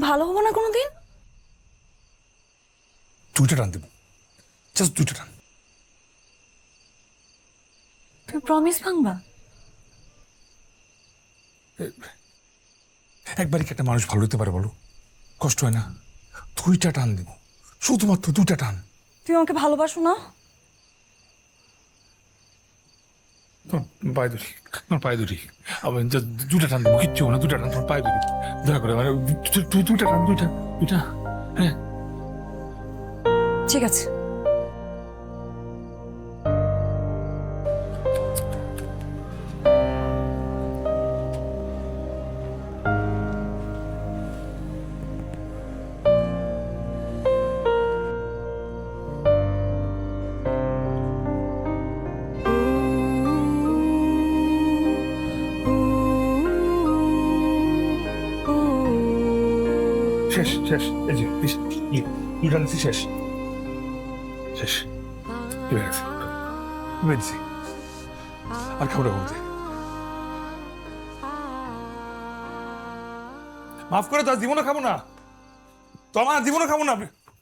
ভালো হবো না কোনোদিন? দুইটা টান দেবো, জাস্ট দুইটা টান। তুমি প্রমিস ভাঙবা? একবারই কি একটা মানুষ ভালো হতে পারে বলো? কষ্ট হয় না? দুইটা টান দেবো, শুধুমাত্র দুইটা টান। তুমি আমাকে ভালোবাসো না? তোমার পায়ে ধরি, তোমার পায়ে ধরি। আবার দুটা টান দেবো, কিচ্ছু না, দুটা টান, তোমার পায়ে ধরি, দয়া করে। মানে দুইটা টান, দুইটা দুইটা। হ্যাঁ ঠিক আছে। শেষ শেষ, এই যে দুইটা নিচ্ছি, শেষ শেষ, হয়ে গেছে, মেরেছি। আর খাবো না বলতে, মাফ করে দাও, জীবনে খাবো না, তোমার জীবনে খাবো না।